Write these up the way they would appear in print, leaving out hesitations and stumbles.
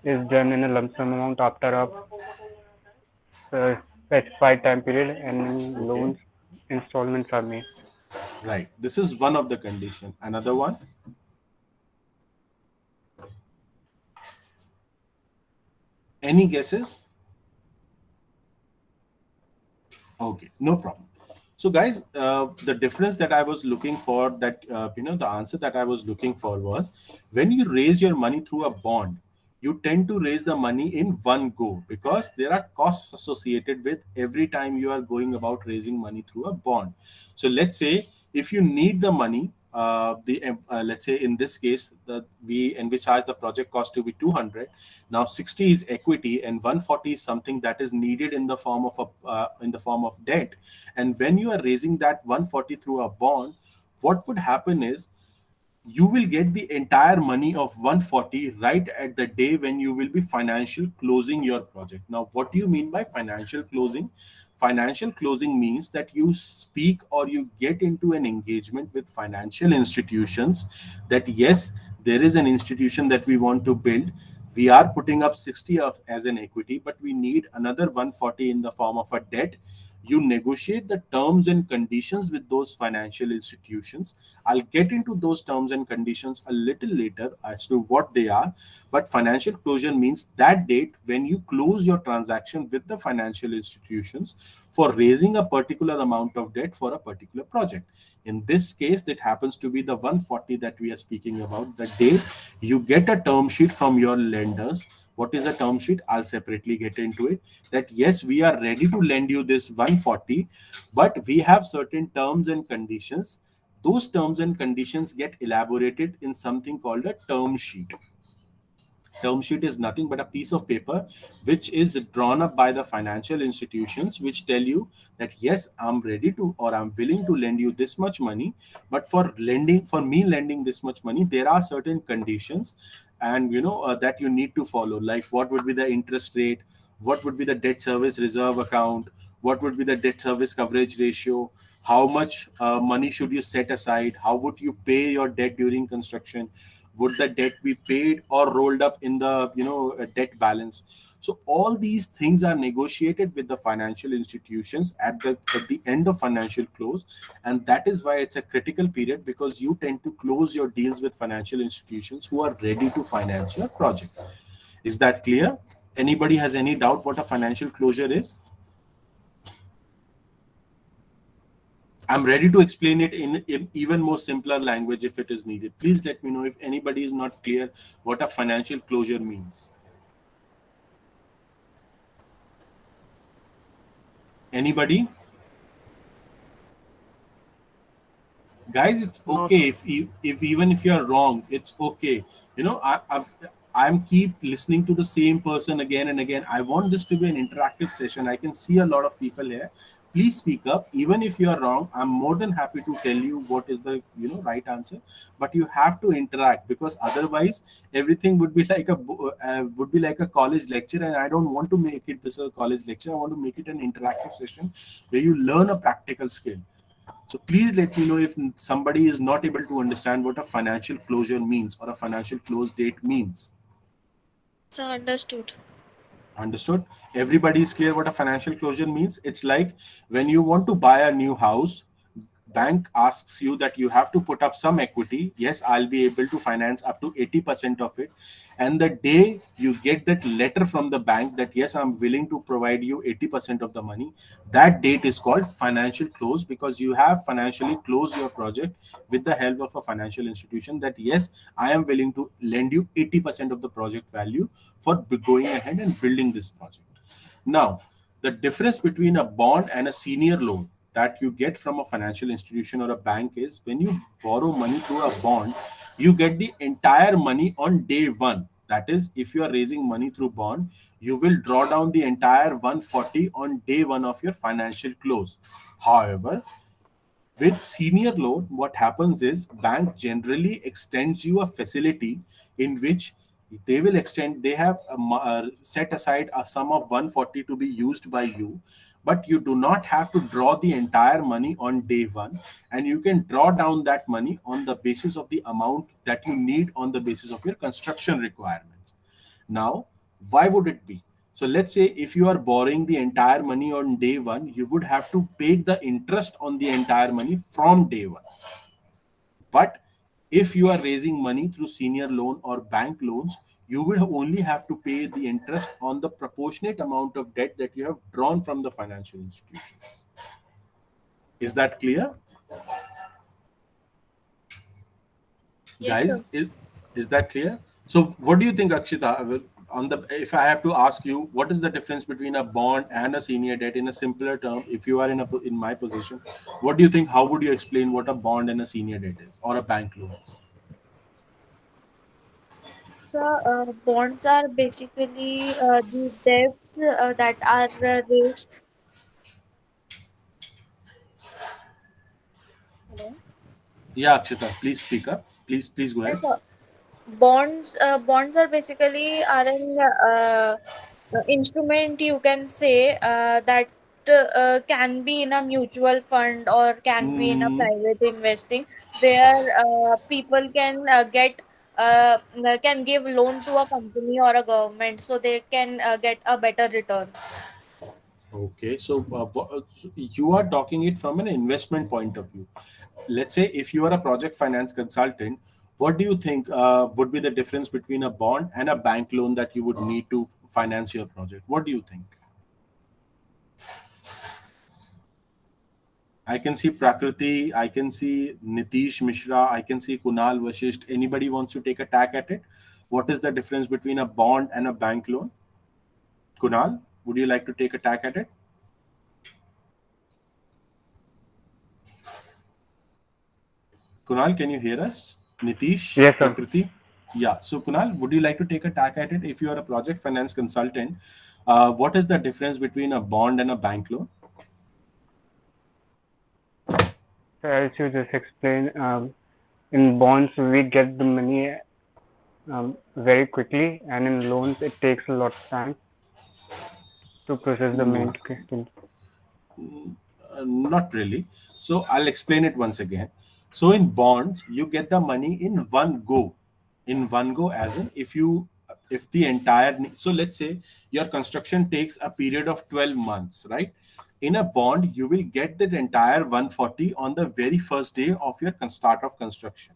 is done in a lump sum amount after a specified time period and Okay, loans installments are made. right. This is one of the condition. Another one, any guesses? Okay, no problem. So, guys, the difference that I was looking for, that the answer that I was looking for was, when you raise your money through a bond, you tend to raise the money in one go because there are costs associated with every time you are going about raising money through a bond. So, let's say if you need the money, the let's say in this case, we envisage the project cost to be 200. Now 60 is equity and 140 is something that is needed in the form of debt. And when you are raising that 140 through a bond, what would happen is you will get the entire money of 140 right at the day when you will be financial closing your project. Now, what do you mean by financial closing? Financial closing means that you speak or you get into an engagement with financial institutions that yes, there is an institution that we want to build. We are putting up 60 of as an equity, but we need another 140 in the form of a debt. You negotiate the terms and conditions with those financial institutions. I'll get into those terms and conditions a little later as to what they are. But financial closure means that date when you close your transaction with the financial institutions for raising a particular amount of debt for a particular project. In this case, that happens to be the 140 that we are speaking about. The day you get a term sheet from your lenders. What is a term sheet? I'll separately get into it. That yes, we are ready to lend you this 140, but we have certain terms and conditions. Those terms and conditions get elaborated in something called a term sheet. Term sheet is nothing but a piece of paper which is drawn up by the financial institutions, which tell you that yes, I'm ready to or I'm willing to lend you this much money, but for me lending this much money, there are certain conditions, and that you need to follow, like what would be the interest rate, what would be the debt service reserve account, what would be the debt service coverage ratio, how much money should you set aside, how would you pay your debt during construction, would the debt be paid or rolled up in the debt balance. So all these things are negotiated with the financial institutions at the end of financial close, and that is why it's a critical period, because you tend to close your deals with financial institutions who are ready to finance your project. Is that clear? Anybody has any doubt what a financial closure is? I'm ready to explain it in even more simpler language if it is needed. Please let me know if anybody is not clear what a financial closure means. Anybody? Guys, it's No, okay if even if you're wrong, it's okay. I'm keep listening to the same person again and again. I want this to be an interactive session. I can see a lot of people here. Please speak up. Even if you are wrong, I'm more than happy to tell you what is the right answer. But you have to interact, because otherwise everything would be like a college lecture, and I don't want to make it this a college lecture. I want to make it an interactive session where you learn a practical skill. So please let me know if somebody is not able to understand what a financial closure means or a financial close date means. Yes, sir, understood. Understood? Everybody is clear what a financial closure means. It's like when you want to buy a new house, bank asks you that you have to put up some equity. Yes, I'll be able to finance up to 80% of it. And the day you get that letter from the bank that yes, I'm willing to provide you 80% of the money, that date is called financial close, because you have financially closed your project with the help of a financial institution that yes, I am willing to lend you 80% of the project value for going ahead and building this project. Now, the difference between a bond and a senior loan that you get from a financial institution or a bank is, when you borrow money through a bond, you get the entire money on day one. That is, if you are raising money through bond, you will draw down the entire 140 on day one of your financial close. However, with senior loan, what happens is bank generally extends you a facility in which they have set aside a sum of 140 to be used by you, but you do not have to draw the entire money on day one, and you can draw down that money on the basis of the amount that you need on the basis of your construction requirements. Now, why would it be? So let's say if you are borrowing the entire money on day one, you would have to pay the interest on the entire money from day one. But if you are raising money through senior loan or bank loans, you will only have to pay the interest on the proportionate amount of debt that you have drawn from the financial institutions. Is that clear? Yes, sir. Guys, is that clear? So what do you think, Akshita? On the, if I have to ask you, what is the difference between a bond and a senior debt in a simpler term? If you are in my position, what do you think? How would you explain what a bond and a senior debt is, or a bank loan is? So, bonds are basically the debts that are raised. Hello? Yeah, Akshita, please speak up. Please go Yes, ahead. sir. Bonds are basically are an instrument, you can say, that can be in a mutual fund or can be in a Mm, private investing, where people can give loan to a company or a government so they can get a better return. okay, so you are talking it from an investment point of view. Let's say if you are a project finance consultant, what do you think would be the difference between a bond and a bank loan that you would need to finance your project? What do you think? I can see Prakriti, I can see Nitish Mishra, I can see Kunal Vashisht. Anybody wants to take a tack at it? What is the difference between a bond and a bank loan? Kunal, would you like to take a tack at it? Kunal, can you hear us? Nitish, Yes, sir. Prakriti? Yeah. So, Kunal, would you like to take a tack at it? If you are a project finance consultant, what is the difference between a bond and a bank loan? So as you just explained, in bonds we get the money very quickly, and in loans it takes a lot of time to process the No, main thing. not really. So, I'll explain it once again. So, in bonds, you get the money in one go. In one go, as in if the entire, so let's say your construction takes a period of 12 months, right? In a bond, you will get that entire 140 on the very first day of your start of construction,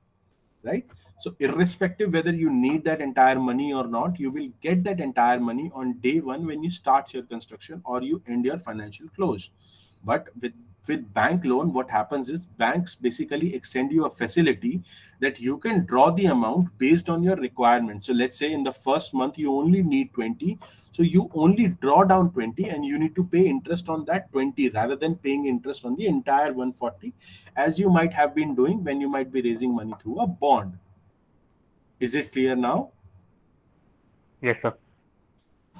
right? So irrespective whether you need that entire money or not, you will get that entire money on day one when you start your construction or you end your financial close. But with bank loan, what happens is banks basically extend you a facility that you can draw the amount based on your requirement. So let's say in the first month you only need 20, so you only draw down 20 and you need to pay interest on that 20 rather than paying interest on the entire 140, as you might have been doing when you might be raising money through a bond. Is it clear now? Yes, sir.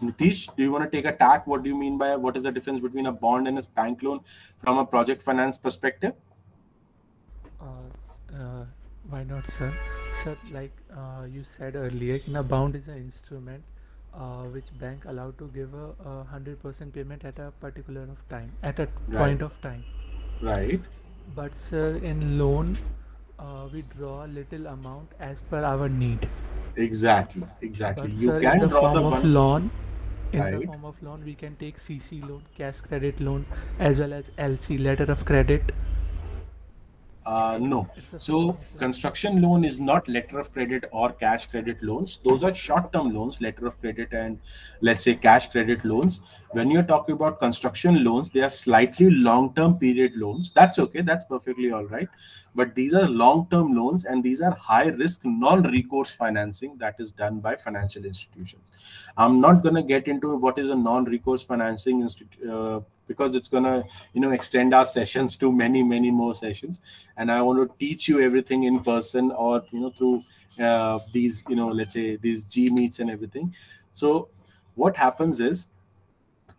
Nitish, do you want to take a tack? What do you mean by what is the difference between a bond and a bank loan from a project finance perspective? Uh, s- uh, why not, sir? Sir, like you said earlier, a bond is an instrument which bank allowed to give a 100% payment at a particular of time, at a Right, point of time. right. But sir, in loan, we draw little amount as per our need. Exactly, exactly. But You sir, can draw the one, in the right? form of loan, we can take CC loan, cash credit loan, as well as LC, letter of credit. No. It's a So like construction loan is not letter of credit or cash credit loans. Those are short-term loans, letter of credit and let's say cash credit loans. When you're talking about construction loans, they are slightly long-term period loans. That's okay. That's perfectly all right. But these are long-term loans and these are high-risk, non-recourse financing that is done by financial institutions. I'm not gonna get into what is a non-recourse financing because it's gonna extend our sessions to many more sessions, and I want to teach you everything in person or through these let's say these G meets and everything. So what happens is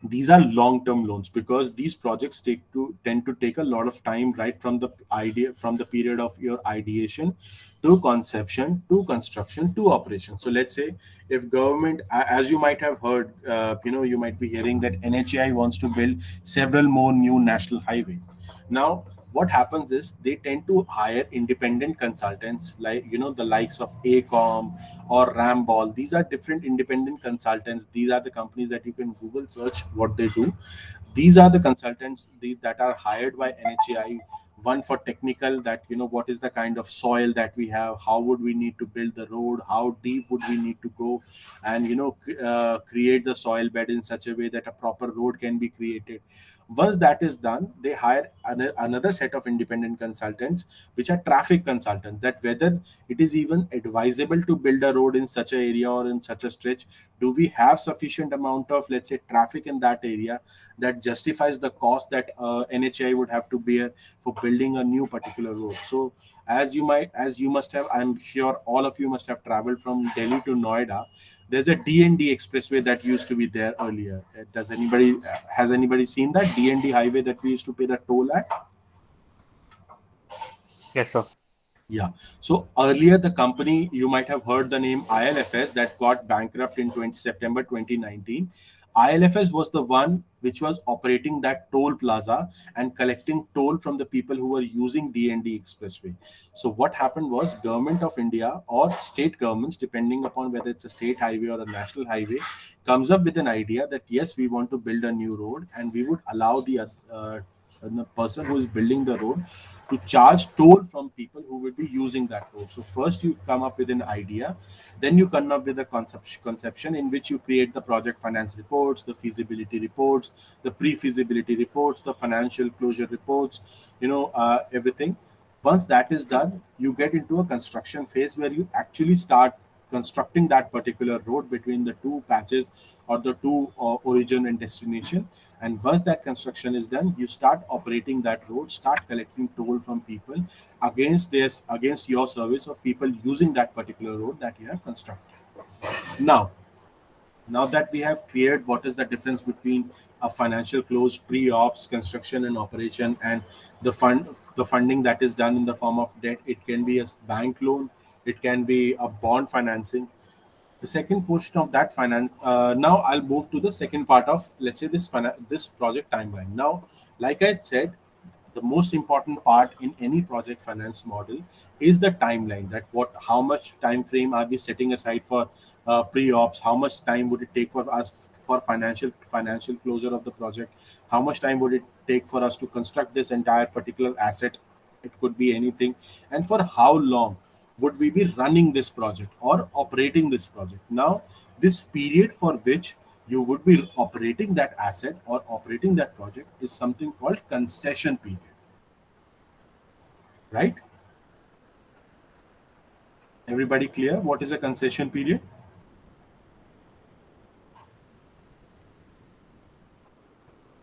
these are long term loans because these projects tend to take a lot of time, right from the idea, from the period of your ideation to conception to construction to operation. So let's say if government, as you might have heard, you might be hearing that NHAI wants to build several more new national highways. Now what happens is they tend to hire independent consultants, like the likes of Acom or Ramball. These are different independent consultants. These are the companies that you can Google search what they do. These are the consultants that are hired by NHAI. One for technical, that what is the kind of soil that we have, how would we need to build the road, how deep would we need to go, and create the soil bed in such a way that a proper road can be created. Once that is done, they hire another set of independent consultants, which are traffic consultants, that whether it is even advisable to build a road in such a area or in such a stretch. Do we have sufficient amount of, let's say, traffic in that area that justifies the cost that NHI would have to bear for building a new particular road? So as you must have, I'm sure all of you must have traveled from Delhi to Noida. There's a D&D expressway that used to be there earlier. Has anybody seen that D&D highway that we used to pay the toll at? Yes, sir. Yeah. So earlier, the company, you might have heard the name ILFS, that got bankrupt in September 2019. ILFS was the one which was operating that toll plaza and collecting toll from the people who were using D&D expressway. So what happened was, government of India or state governments, depending upon whether it's a state highway or a national highway, comes up with an idea that yes, we want to build a new road, and we would allow the person who is building the road to charge toll from people who will be using that road. So first you come up with an idea, then you come up with a conception in which you create the project finance reports, the feasibility reports, the pre-feasibility reports, the financial closure reports, everything. Once that is done, you get into a construction phase where you actually start constructing that particular road between the two patches or the two origin and destination. And once that construction is done, you start operating that road, start collecting toll from people against your service of people using that particular road that you have constructed. Now that we have cleared what is the difference between a financial close, pre-ops, construction and operation, and the funding that is done in the form of debt, it can be a bank loan, it can be a bond financing. The second portion of that finance, now I'll move to the second part of, let's say, this project timeline. Now, like I said, the most important part in any project finance model is the timeline, that how much time frame are we setting aside for pre-ops, how much time would it take for us for financial closure of the project, how much time would it take for us to construct this entire particular asset, it could be anything, and for how long would we be running this project or operating this project. Now, this period for which you would be operating that asset or operating that project is something called concession period, right? Everybody clear what is a concession period?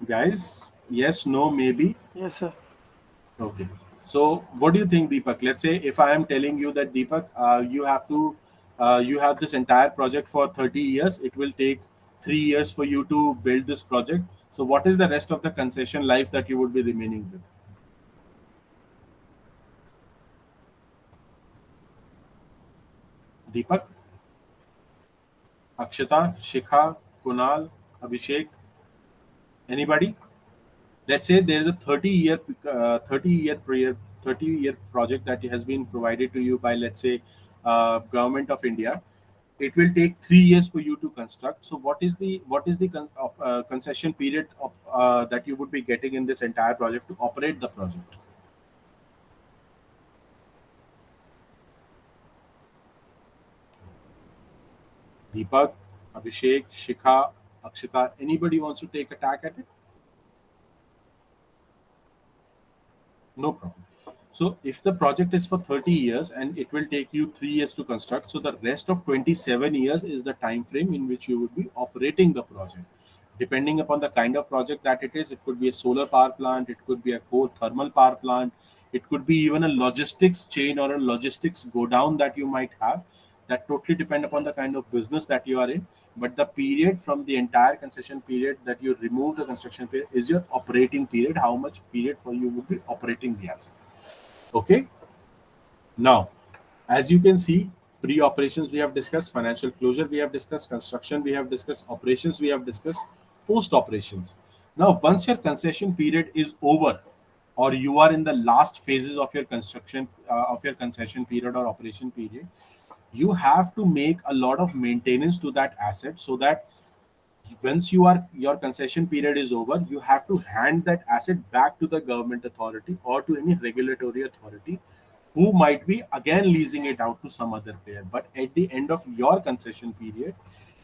Guys, yes, no, maybe? Yes, sir. Okay. So, what do you think, Deepak? Let's say if I am telling you that, Deepak, you have this entire project for 30 years. It will take 3 years for you to build this project. So, what is the rest of the concession life that you would be remaining with? Deepak, Akshata, Shikha, Kunal, Abhishek, anybody? Let's say there is a 30 year project that has been provided to you by, let's say, government of India. It will take 3 years for you to construct. So what is the concession period that you would be getting in this entire project to operate the project? Deepak, Abhishek, Shikha, Akshita, anybody wants to take a tack at it? No problem. So if the project is for 30 years and it will take you 3 years to construct, so the rest of 27 years is the time frame in which you would be operating the project. Depending upon the kind of project that it could be a solar power plant, it could be a coal thermal power plant, it could be even a logistics chain or a logistics go down that you might have. That totally depend upon the kind of business that you are in. But the period from the entire concession period that you remove the construction period is your operating period, how much period for you would be operating the asset. Okay. Now, as you can see, pre-operations we have discussed, financial closure we have discussed, construction we have discussed, operations we have discussed, post-operations. Now, once your concession period is over or you are in the last phases of your construction of your concession period or operation period, you have to make a lot of maintenance to that asset, so that once your concession period is over, you have to hand that asset back to the government authority or to any regulatory authority who might be again leasing it out to some other player. But at the end of your concession period,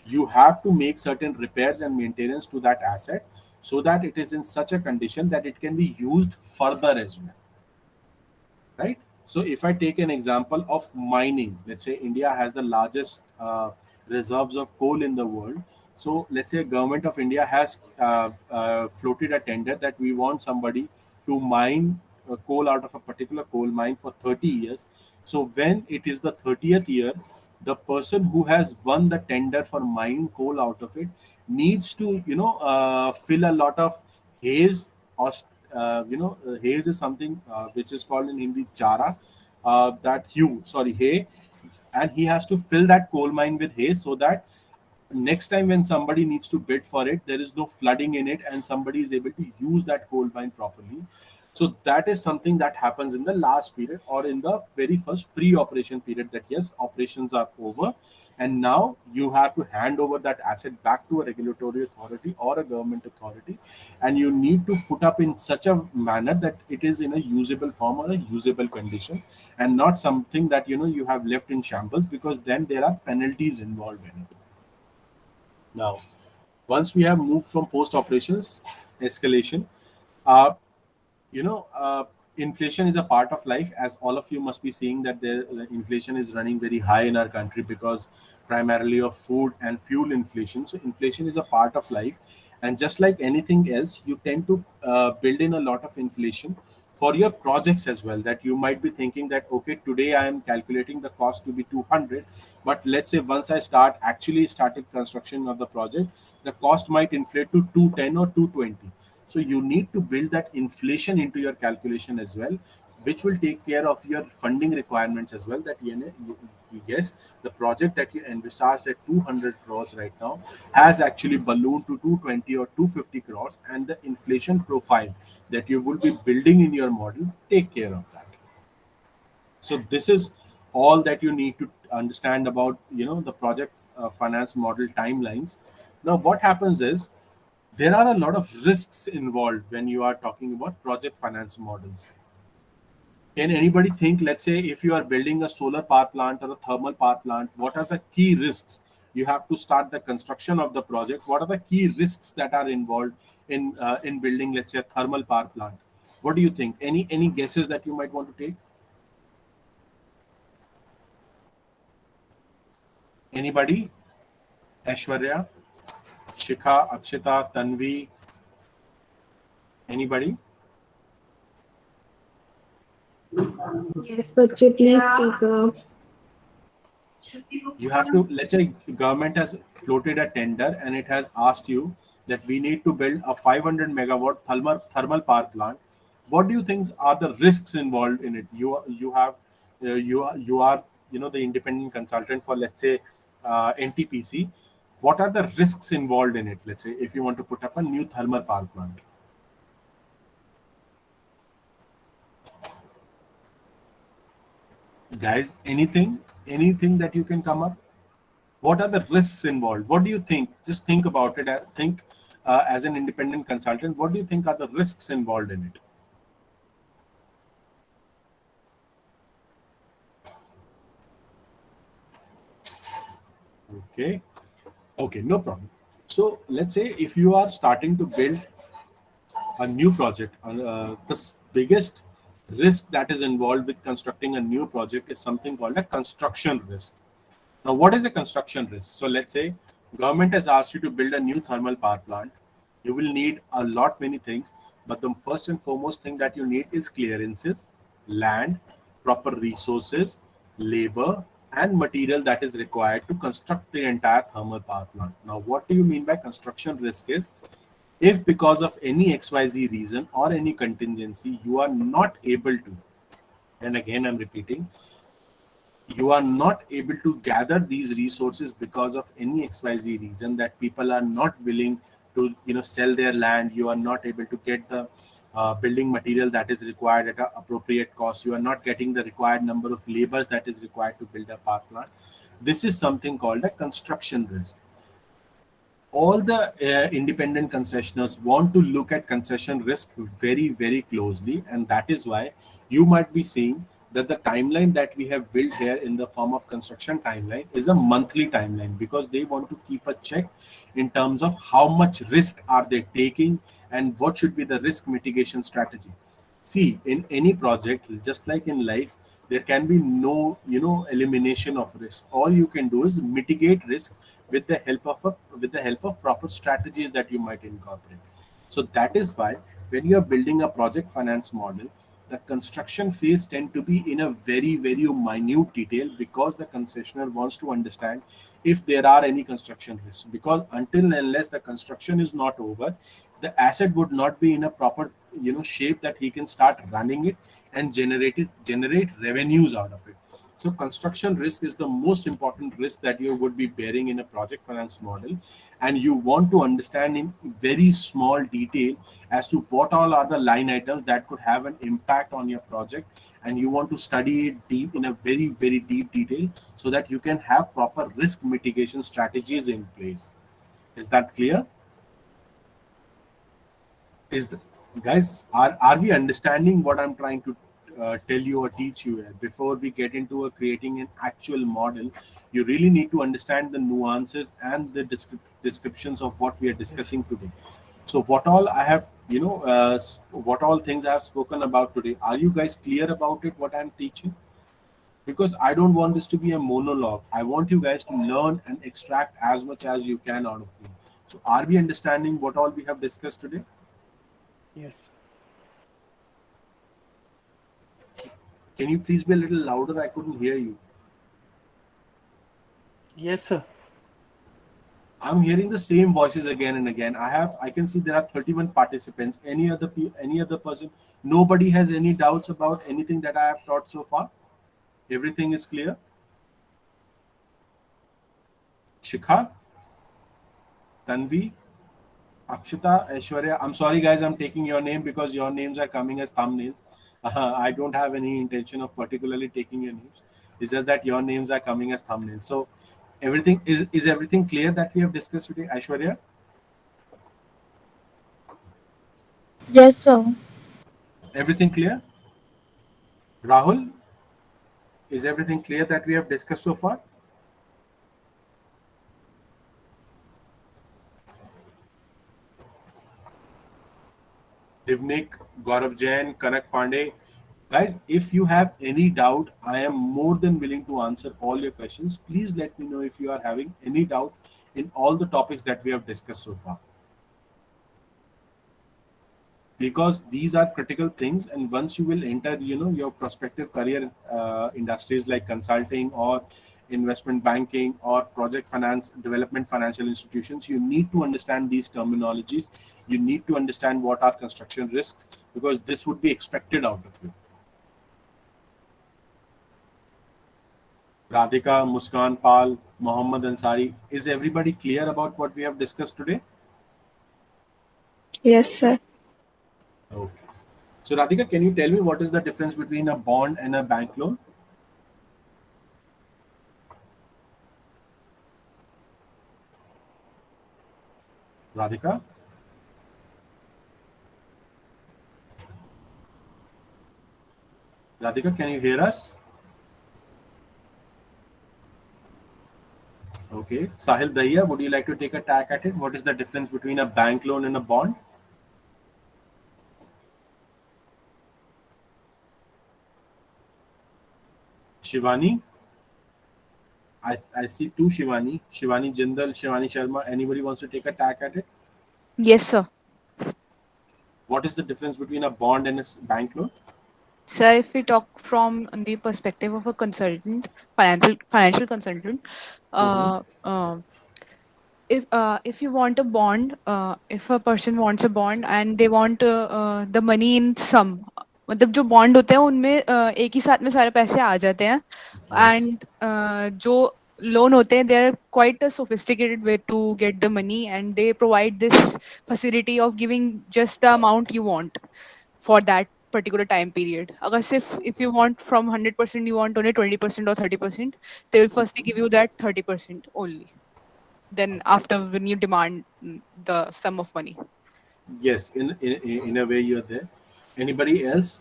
you have to make certain repairs and maintenance to that asset, so that it is in such a condition that it can be used further as well, right? So if I take an example of mining, let's say India has the largest reserves of coal in the world. So let's say government of India has floated a tender that we want somebody to mine coal out of a particular coal mine for 30 years. So when it is the 30th year, the person who has won the tender for mining coal out of it needs to fill a lot of haze, or haze is something which is called in Hindi chara, that hue, sorry, hay, and he has to fill that coal mine with hay, so that next time when somebody needs to bid for it, there is no flooding in it and somebody is able to use that coal mine properly. So that is something that happens in the last period or in the very first pre-operation period, that yes, operations are over and now you have to hand over that asset back to a regulatory authority or a government authority, and you need to put up in such a manner that it is in a usable form or a usable condition, and not something that you have left in shambles, because then there are penalties involved in it. Now, once we have moved from post operations escalation, uh, inflation is a part of life, as all of you must be seeing that the inflation is running very high in our country because primarily of food and fuel inflation. So inflation is a part of life, and just like anything else, you tend to build in a lot of inflation for your projects as well. That you might be thinking that, okay, today I am calculating the cost to be 200, but let's say once I started construction of the project, the cost might inflate to 210 or 220. So you need to build that inflation into your calculation as well, which will take care of your funding requirements as well. That yes, the project that you envisaged at 200 crores right now has actually ballooned to 220 or 250 crores, and the inflation profile that you will be building in your model take care of that. So this is all that you need to understand about the project finance model timelines. Now what happens is, there are a lot of risks involved when you are talking about project finance models. Can anybody think, let's say, if you are building a solar power plant or a thermal power plant, what are the key risks? You have to start the construction of the project. What are the key risks that are involved in building, let's say, a thermal power plant? What do you think? Any guesses that you might want to take? Anybody? Aishwarya, Shikha, Akshita, Tanvi, anybody? Yes, Bachche, please speak up. You have to, let's say government has floated a tender and it has asked you that we need to build a 500 megawatt thermal power plant. What do you think are the risks involved in it? You have you are the independent consultant for, let's say, NTPC. What are the risks involved in it, let's say, if you want to put up a new thermal power plant? Guys, anything that you can come up? What are the risks involved? What do you think? Just think about it. Think as an independent consultant, what do you think are the risks involved in it? Okay, no problem. So let's say if you are starting to build a new project, biggest risk that is involved with constructing a new project is something called a construction risk. Now, what is a construction risk? So let's say government has asked you to build a new thermal power plant. You will need a lot many things, but the first and foremost thing that you need is clearances, land, proper resources, labor, and material that is required to construct the entire thermal power plant. Now, what do you mean by construction risk is, if because of any XYZ reason or any contingency, you are not able to, and again I'm repeating, you are not able to gather these resources because of any XYZ reason, that people are not willing to sell their land, you are not able to get the building material that is required at an appropriate cost. You are not getting the required number of labors that is required to build a power plant. This is something called a construction risk. All the independent concessionaires want to look at concession risk very, very closely, and that is why you might be seeing that the timeline that we have built here in the form of construction timeline is a monthly timeline, because they want to keep a check in terms of how much risk are they taking and what should be the risk mitigation strategy. See, in any project, just like in life, there can be no, elimination of risk. All you can do is mitigate risk with the help of proper strategies that you might incorporate. So that is why when you are building a project finance model, the construction phase tend to be in a very, very minute detail, because the concessionaire wants to understand if there are any construction risks, because until and unless the construction is not over, the asset would not be in a proper, shape that he can start running it and generate revenues out of it. So construction risk is the most important risk that you would be bearing in a project finance model, and you want to understand in very small detail as to what all are the line items that could have an impact on your project, and you want to study it deep in a very, very deep detail, so that you can have proper risk mitigation strategies in place. Is that clear? Is the, Guys, are we understanding what I'm trying to tell you or teach you here? Before we get into creating an actual model, you really need to understand the nuances and the descriptions of what we are discussing today. So what all I have, what all things I have spoken about today, are you guys clear about it, what I'm teaching? Because I don't want this to be a monologue. I want you guys to learn and extract as much as you can out of me. So are we understanding what all we have discussed today? Yes. Can you please be a little louder? I couldn't hear you. Yes, sir. I'm hearing the same voices again and again. I can see there are 31 participants. Any other person? Nobody has any doubts about anything that I have taught so far? Everything is clear? Shikha? Tanvi? Akshita, Aishwarya, I'm sorry guys, I'm taking your name because your names are coming as thumbnails. I don't have any intention of particularly taking your names. It's just that your names are coming as thumbnails. So everything is everything clear that we have discussed today, Aishwarya? Yes, sir. Everything clear? Rahul, is everything clear that we have discussed so far? Divnik, Gaurav Jain, Kanak Pandey. Guys, if you have any doubt, I am more than willing to answer all your questions. Please let me know if you are having any doubt in all the topics that we have discussed so far. Because these are critical things, and once you will enter, your prospective career industries like consulting or investment banking or project finance, development financial institutions, you need to understand these terminologies. You need to understand what are construction risks, because this would be expected out of you. Radhika, Muskan, Pal, Mohammad Ansari, is everybody clear about what we have discussed today? Yes, sir. Okay. So Radhika, can you tell me what is the difference between a bond and a bank loan? Radhika? Radhika, can you hear us? Okay. Sahil Dahiya, would you like to take a tack at it? What is the difference between a bank loan and a bond? Shivani? I see two Shivani. Shivani Jindal, Shivani Sharma. Anybody wants to take a tack at it? Yes, sir. What is the difference between a bond and a bank loan? Sir, if we talk from the perspective of a consultant, financial consultant, uh, uh, if you want a bond, if a person wants a bond and they want the money in sum, मतलब जो bond होते हैं उनमें एक ही साथ में सारे पैसे आ जाते हैं, एंड जो लोन होते हैं they are quite a sophisticated way to get the money, and they provide this facility of giving just the amount you want. for that particular time period. अगर सिर्फ if you want from 100% you want only 20% or 30%, they will firstly give you that 30% only. Then after when you demand the sum of money. Yes, in a way you're there. Anybody else?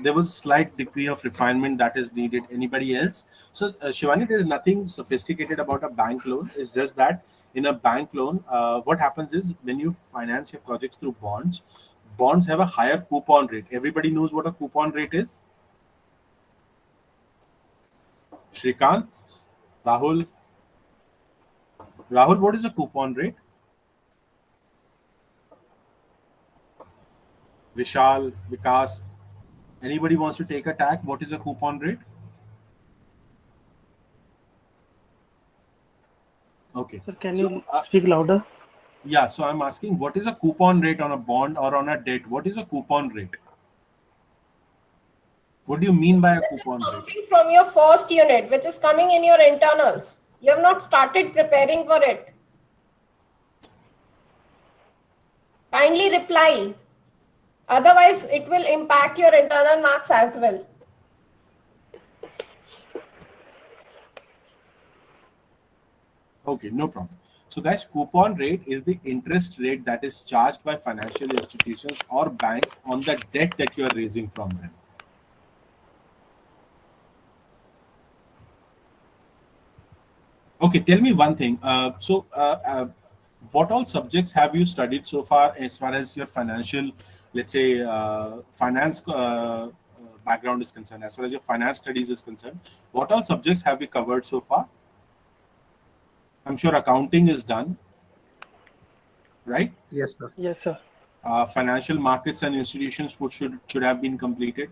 There was slight degree of refinement that is needed. Anybody else? So Shivani, there is nothing sophisticated about a bank loan. It's just that in a bank loan, what happens is when you finance your projects through bonds, bonds have a higher coupon rate. Everybody knows what a coupon rate is. Shrikant, Rahul, Rahul, what is a coupon rate? Vishal, Vikas, anybody wants to take a tag? What is a coupon rate? Okay. Sir, can So, you speak louder? yeah, so I'm asking what is a coupon rate on a bond or on a debt? What is a coupon rate? What do you mean by a This is coupon rate? something from your first unit, which is coming in your internals. You have not started preparing for it. Kindly reply. Otherwise, it will impact your internal marks as well. Okay, no problem. So, guys, coupon rate is the interest rate that is charged by financial institutions or banks on the debt that you are raising from them. Okay, tell me one thing. What all subjects have you studied so far as your financial, let's say, finance background is concerned, as far as your finance studies is concerned? What all subjects have you covered so far? I'm sure accounting is done, right? Yes, sir. Yes, sir. Financial markets and institutions should have been completed.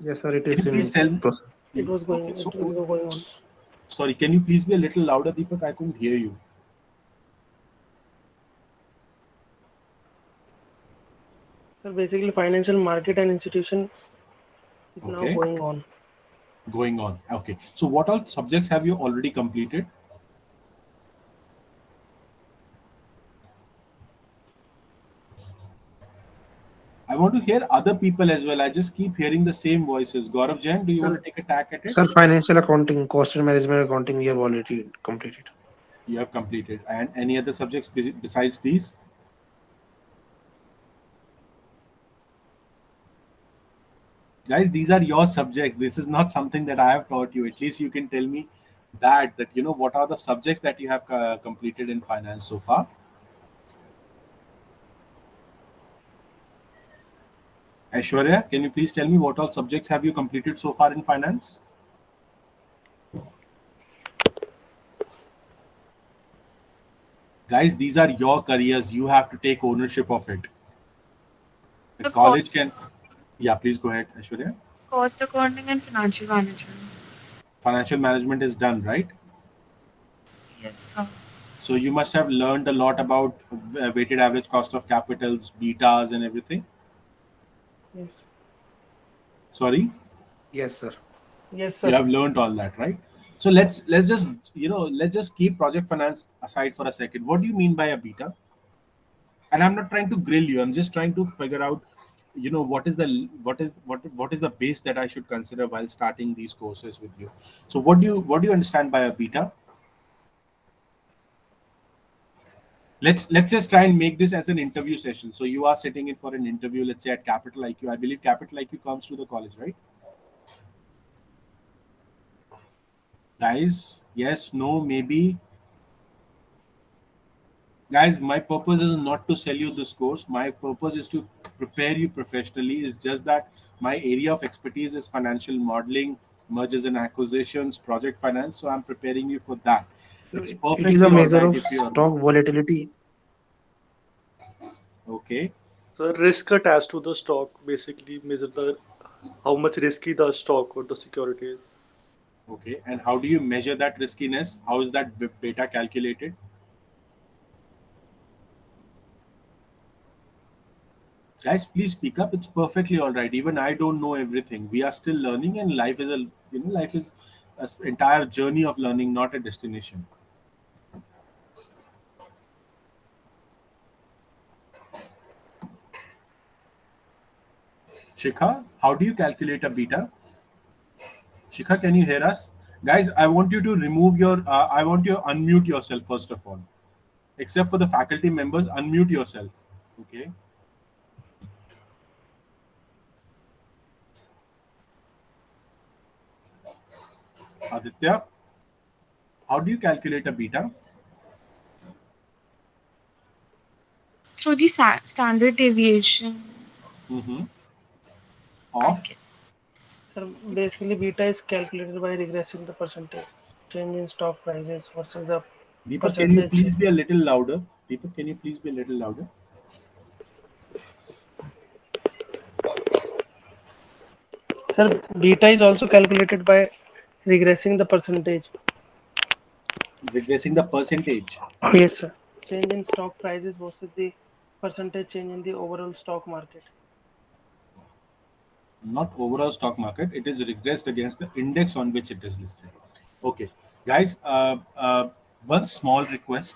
Yes, sir. It Can is you please in tell me? process. It was going. Okay, It was going on. sorry, can you please be a little louder, Deepak? I couldn't hear you. Sir, basically, financial market and institution is now Okay. going on. Going on. Okay. So what all subjects have you already completed? I want to hear other people as well. I just keep hearing the same voices. Gaurav Jain, do you want Sir, to take a tack at it? sir, financial accounting, cost and management accounting, we have already completed. You have completed. And any other subjects besides these? Guys, these are your subjects. This is not something that I have taught you. At least you can tell me that you know what are the subjects that you have completed in finance so far. Aishwarya, can you please tell me what all subjects have you completed so far in finance? Guys, these are your careers. You have to take ownership of it. The The college can. Yeah, please go ahead, Aishwarya. cost accounting and financial management. Financial management is done, right? Yes, sir. So you must have learned a lot about weighted average cost of capitals, betas, and everything. Yes. Sorry, Yes, sir. Yes, you sir. have learned all that, right? So let's just let's just keep project finance aside for a second. What do you mean by a beta? And I'm not trying to grill you. I'm just trying to figure out, what is the base that I should consider while starting these courses with you. So what do you understand by a beta? Let's just try and make this as an interview session. So you are sitting in for an interview, let's say at Capital IQ. I believe Capital IQ comes to the college, right? Guys, yes, no, maybe. Guys, my purpose is not to sell you this course. My purpose is to prepare you professionally. It's just that my area of expertise is financial modeling, mergers and acquisitions, project finance. So I'm preparing you for that. So It's it is a perfectly all measure right of if you are stock volatility. okay. So risk attached to the stock basically measure the how much risky the stock or the security is. Okay. And how do you measure that riskiness? How is that beta calculated? Guys, please speak up. It's perfectly all right. Even I don't know everything. We are still learning, and life is an entire journey of learning, not a destination. Shikha, how do you calculate a beta? Shikha, can you hear us? Guys, I want you to remove your, I want you to unmute yourself first of all. Except for the faculty members, unmute yourself. Okay. Aditya, how do you calculate a beta? Through the standard deviation. Mm-hmm. Of? Sir, basically beta is calculated by regressing the percentage change in stock prices versus the Deepak, can you percentage. please be a little louder? Deepak, can you please be a little louder? Sir, beta is also calculated by regressing the percentage. Regressing the percentage. Yes, sir. Change in stock prices versus the percentage change in the overall stock market. Not overall stock market. It is regressed against the index on which it is listed. Okay, guys. One small request.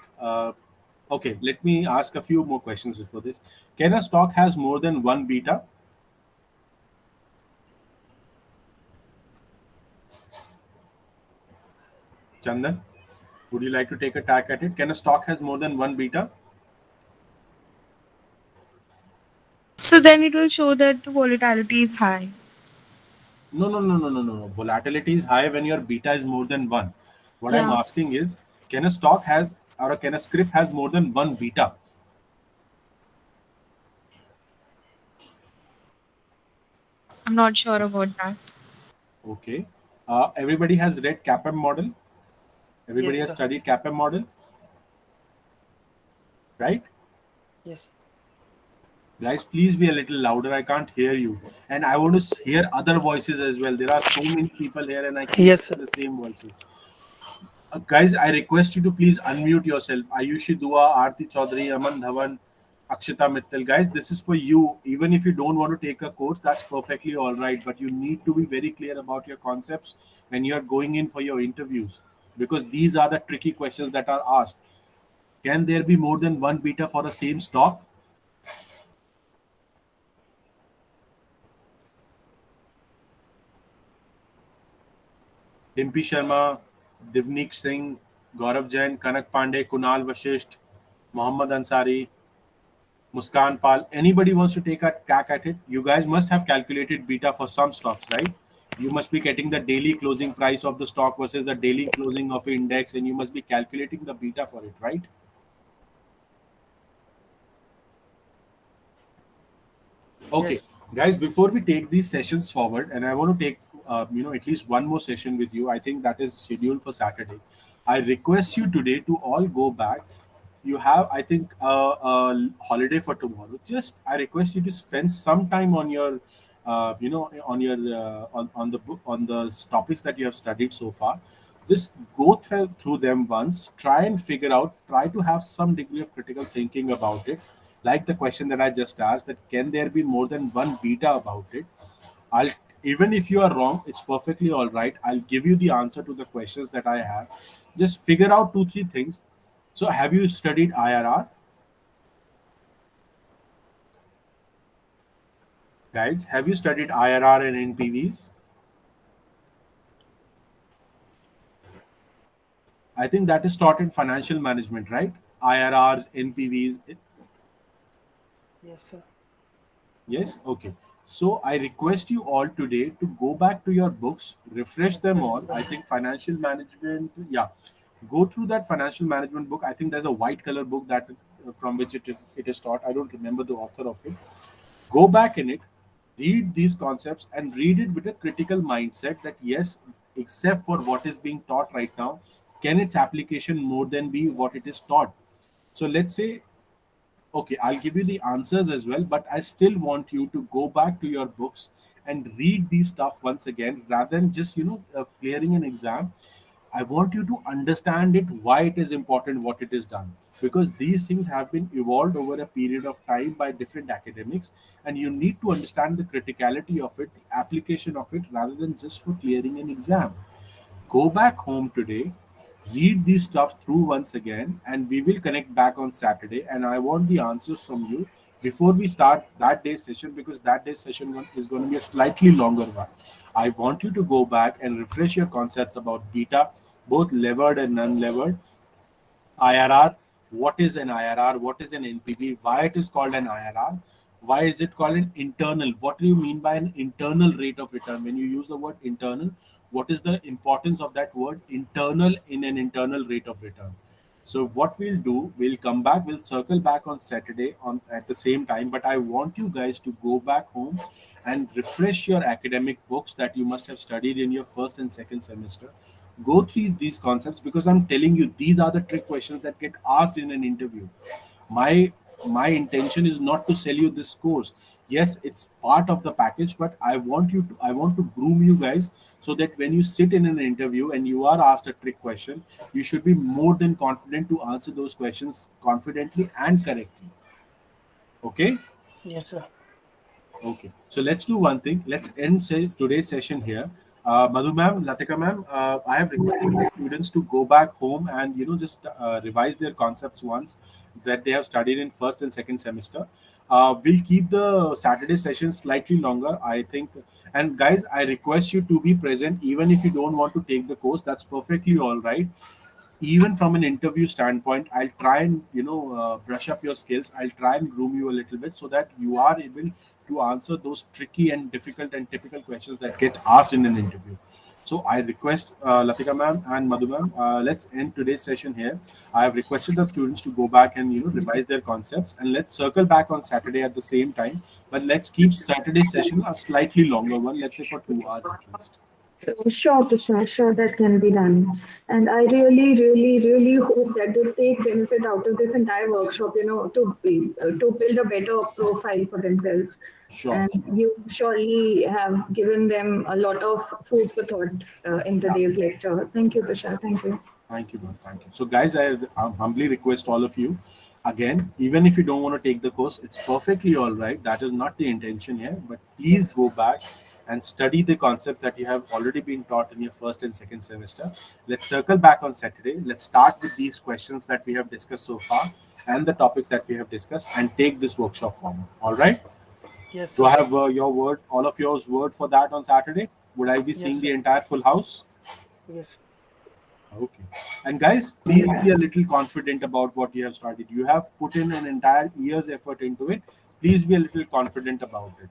Okay, let me ask a few more questions before this. Can a stock has more than one beta? Chandan, would you like to take a tack at it? Can a stock has more than one beta? So then it will show that the volatility is high. No. Volatility is high when your beta is more than one. What I'm Yeah. asking is, can a stock has or can a script has more than one beta? I'm not sure about that. Okay. Everybody has read CAPM model. Everybody Yes, has sir. studied CAPM model, right? Yes. Guys, please be a little louder. I can't hear you, and I want to hear other voices as well. There are so many people here, and I keep Yes, sir. hearing the same voices. Guys, I request you to please unmute yourself. Ayushi Dua, Aarti Chaudhary, Aman Dhawan, Akshita Mittal. Guys, this is for you. Even if you don't want to take a course, that's perfectly all right. But you need to be very clear about your concepts when you're going in for your interviews, because these are the tricky questions that are asked. Can there be more than one beta for a same stock? Dimpy Sharma, Divnik Singh, Gaurav Jain, Kanak Pandey, Kunal Vashisht, Mohammad Ansari, Muskan Pal. Anybody wants to take a crack at it? You guys must have calculated beta for some stocks, right? You must be getting the daily closing price of the stock versus the daily closing of index, and you must be calculating the beta for it, right? Okay, Yes. guys, before we take these sessions forward, and I want to take at least one more session with you. I think that is scheduled for Saturday. I request you today to all go back. You have, I think, a holiday for tomorrow. Just I request you to spend some time on your on your on the book, on the topics that you have studied so far. Just go through them once, try and figure out, try to have some degree of critical thinking about it, like the question that I just asked, that can there be more than one beta about it. I'll, even if you are wrong, it's perfectly all right. I'll give you the answer to the questions that I have. Just figure out two three things. So have you studied IRR? Guys, have you studied IRR and NPVs? I think that is taught in financial management, right? IRRs, NPVs. Yes, sir. Yes? Okay. So I request you all today to go back to your books, refresh them all. I think financial management, yeah. Go through that financial management book. I think there's a white color book that from which it is taught. I don't remember the author of it. Go back in it, read these concepts, and read it with a critical mindset that yes, except for what is being taught right now, can its application more than be what it is taught? So let's say, okay, I'll give you the answers as well, but I still want you to go back to your books and read these stuff once again rather than just clearing an exam. I want you to understand it, why it is important, what it is done, because these things have been evolved over a period of time by different academics, and you need to understand the criticality of it, the application of it, rather than just for clearing an exam. Go back home today, read these stuff through once again, and we will connect back on Saturday. And I want the answers from you before we start that day's session, because that day's session one is going to be a slightly longer one. I want you to go back and refresh your concepts about beta, both levered and non-levered. IRR, what is an IRR, what is an NPV, why it is called an IRR, why is it called an internal, what do you mean by an internal rate of return? When you use the word internal, what is the importance of that word internal in an internal rate of return? So what we'll do, we'll come back, we'll circle back on Saturday on at the same time, but I want you guys to go back home and refresh your academic books that you must have studied in your first and second semester. Go through these concepts, because I'm telling you, these are the trick questions that get asked in an interview. My intention is not to sell you this course. Yes, it's part of the package, but I want to groom you guys, so that when you sit in an interview and you are asked a trick question, you should be more than confident to answer those questions confidently and correctly. Okay. Yes, sir. Okay, so let's do one thing. Let's end today's session here. Madhu ma'am, Latika ma'am, I have requested the students to go back home and just revise their concepts once that they have studied in first and second semester. We'll keep the Saturday session slightly longer, I think. And guys, I request you to be present, even if you don't want to take the course. That's perfectly all right. Even from an interview standpoint, I'll try and brush up your skills. I'll try and groom you a little bit, so that you are able to answer those tricky and difficult and typical questions that get asked in an interview. So I request Latika ma'am and Madhu ma'am, let's end today's session here. I have requested the students to go back and revise their concepts, and let's circle back on Saturday at the same time. But let's keep Saturday's session a slightly longer one, let's say for 2 hours at least. Sure, Tushar, sure, that can be done. And I really, really, really hope that they take benefit out of this entire workshop, to build a better profile for themselves. Sure. And you surely have given them a lot of food for thought in today's lecture. Thank you, Tushar. Thank you. Thank you, man. Thank you. So, guys, I humbly request all of you, again, even if you don't want to take the course, it's perfectly all right. That is not the intention here. But please go back and study the concept that you have already been taught in your first and second semester. Let's circle back on Saturday. Let's start with these questions that we have discussed so far and the topics that we have discussed, and take this workshop forward. All right? Yes, sir. Do I have your word, all of yours word for that on Saturday? Would I be seeing the entire full house? Yes. Okay. And guys, please be a little confident about what you have started. You have put in an entire year's effort into it. Please be a little confident about it.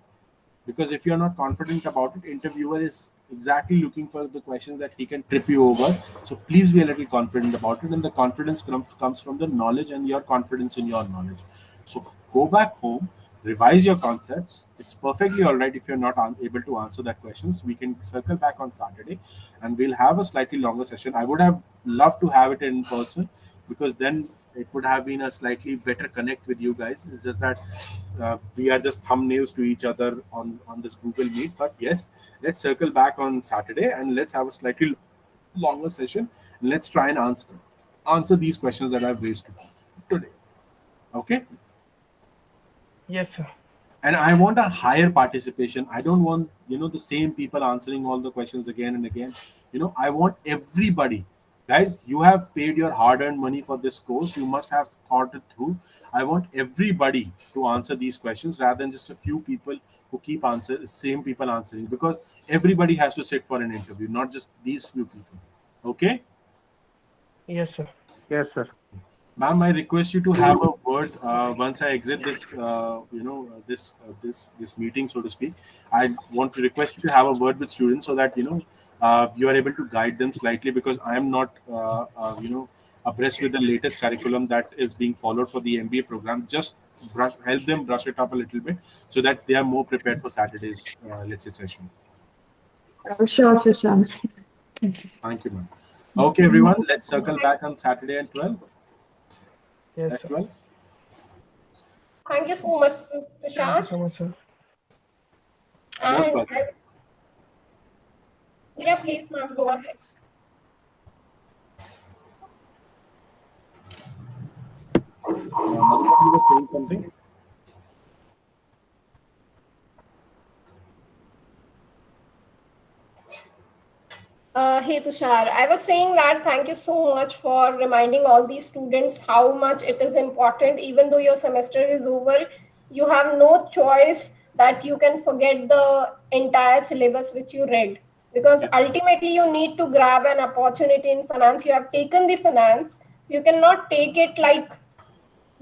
Because if you're not confident about it, interviewer is exactly looking for the questions that he can trip you over. So please be a little confident about it. And the confidence comes from the knowledge and your confidence in your knowledge. So go back home, revise your concepts. It's perfectly all right if you're not able to answer that questions. We can circle back on Saturday and we'll have a slightly longer session. I would have loved to have it in person, because then it would have been a slightly better connect with you guys. It's just that we are just thumbnails to each other on this Google Meet. But yes, let's circle back on Saturday and let's have a slightly longer session. Let's try and answer these questions that I've raised today. Okay? Yes, sir. And I want a higher participation. I don't want the same people answering all the questions again and again. I want everybody. Guys, you have paid your hard-earned money for this course. You must have thought it through. I want everybody to answer these questions rather than just a few people who keep same people answering, because everybody has to sit for an interview, not just these few people. Okay? Yes, sir. Yes, sir. Ma'am, I request you to have a word once I exit this, this meeting, so to speak. I want to request you to have a word with students, so that you are able to guide them slightly, because I am not, abreast with the latest curriculum that is being followed for the MBA program. Just help them brush it up a little bit, so that they are more prepared for Saturday's, let's say, session. Sure, Tushar. Thank you, ma'am. Okay, everyone, let's circle back on Saturday at 12. Yes, At sir. 12. Thank you so much, Thank you Tushar. so much, sir. Most And welcome. yeah, please, ma'am, go ahead. Madhu, you were saying something? Hey Tushar, I was saying that thank you so much for reminding all these students how much it is important. Even though your semester is over, you have no choice that you can forget the entire syllabus which you read. Because Yes. ultimately, you need to grab an opportunity in finance. You have taken the finance, so you cannot take it like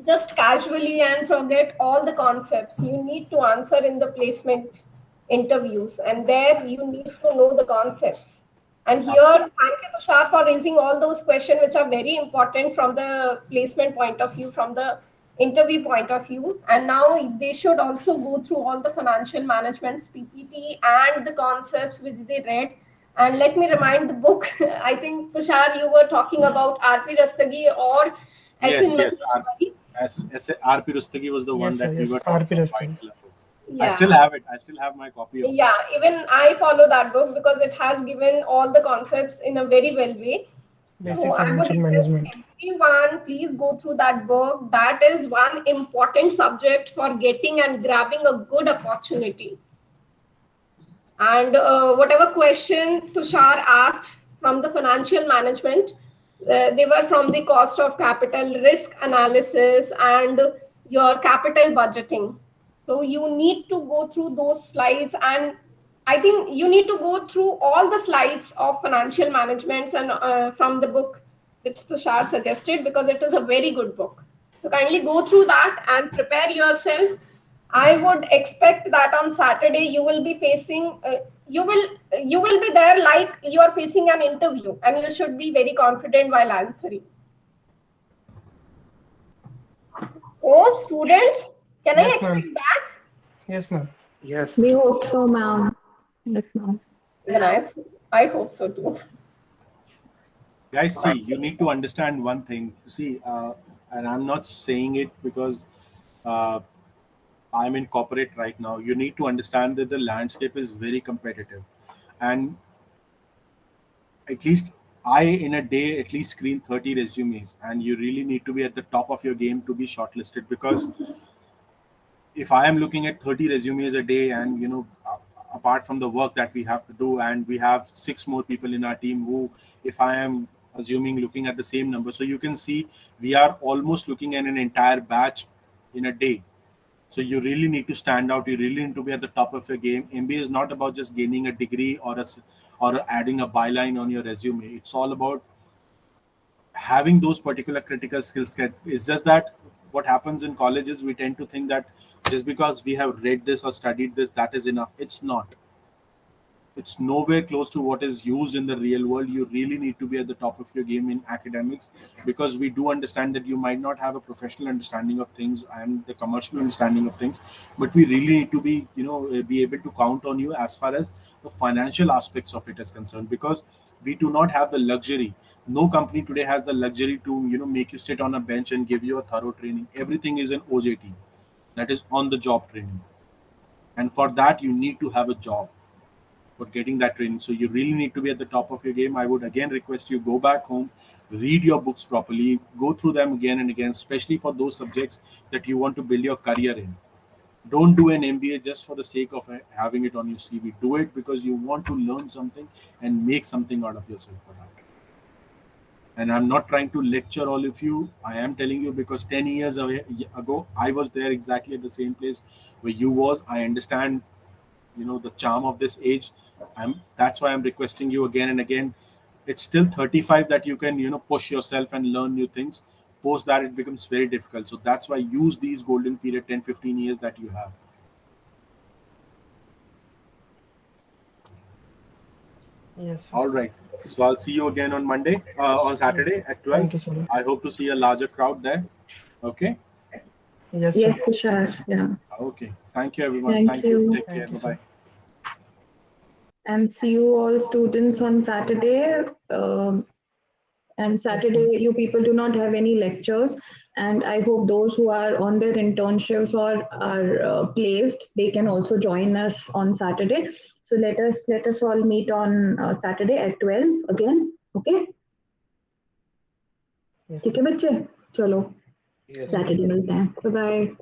just casually and forget all the concepts. You need to answer in the placement interviews, and there you need to know the concepts. And here, Absolutely. thank you, Tushar, for raising all those questions which are very important from the placement point of view, from the interview point of view. And now they should also go through all the financial management's PPT and the concepts which they read. And let me remind the book. I think, Tushar, you were talking about R.P. Rastagi or Yes, S.N. yes. Maheshwari. RP Rustagi was the one Yes, sir. that we Yes. were talking RP about. Rastagi. White color book. I Yeah. still have it. I still have my copy of it. Yeah, even I follow that book because it has given all the concepts in a very well way. Basic So I would financial request management. everyone, please go through that book. That is one important subject for getting and grabbing a good opportunity. And whatever question Tushar asked from the financial management, they were from the cost of capital, risk analysis, and your capital budgeting. So you need to go through those slides, and I think you need to go through all the slides of financial management and from the book which Tushar suggested, because it is a very good book. So kindly go through that and prepare yourself. I would expect that on Saturday you will be facing you will be there like you are facing an interview, and you should be very confident while answering. So students, can I Yes, expect ma'am. that? Yes, ma'am. Yes. We hope so, ma'am. Yes, ma'am. Then I hope so too. Guys, see, you need to understand one thing. See, and I'm not saying it because uh, I'm in corporate right now. You need to understand that the landscape is very competitive, and at least I in a day at least screen 30 resumes, and you really need to be at the top of your game to be shortlisted. Because if I am looking at 30 resumes a day, and apart from the work that we have to do, and we have 6 more people in our team who, if I am assuming looking at the same number, so you can see we are almost looking at an entire batch in a day. So you really need to stand out. You really need to be at the top of your game. MBA is not about just gaining a degree or adding a byline on your resume. It's all about having those particular critical skills set. It's just that what happens in colleges, we tend to think that just because we have read this or studied this, that is enough. It's not. It's nowhere close to what is used in the real world. You really need to be at the top of your game in academics, because we do understand that you might not have a professional understanding of things and the commercial understanding of things, but we really need to be able to count on you as far as the financial aspects of it is concerned, because we do not have the luxury. No company today has the luxury to make you sit on a bench and give you a thorough training. Everything is an OJT, that is on the job training, and for that you need to have a job for getting that training. So you really need to be at the top of your game. I would again request you, go back home, read your books properly, go through them again and again, especially for those subjects that you want to build your career in. Don't do an MBA just for the sake of having it on your CV. Do it because you want to learn something and make something out of yourself for that. And I'm not trying to lecture all of you. I am telling you because 10 years ago, I was there exactly at the same place where you was. I understand the charm of this age. That's why I'm requesting you again and again. It's still 35 that you can push yourself and learn new things. Post that, it becomes very difficult. So that's why use these golden period 10-15 years that you have. Yes, sir. All right, so I'll see you again on Monday, on Saturday at 12. Thank you, sir. I hope to see a larger crowd there. Okay. Yes, Yes, sir. Tushar. Yeah. Okay, thank you everyone. Thank Thank you. you. Take care. Thank you, Bye sir. bye. And see you all students on Saturday. And Saturday, you people do not have any lectures. And I hope those who are on their internships or are placed, they can also join us on Saturday. So let us all meet on Saturday at 12 again. Okay? Yes, ठीक है बच्चे? चलो Yes. Saturday मिलते हैं. Bye bye.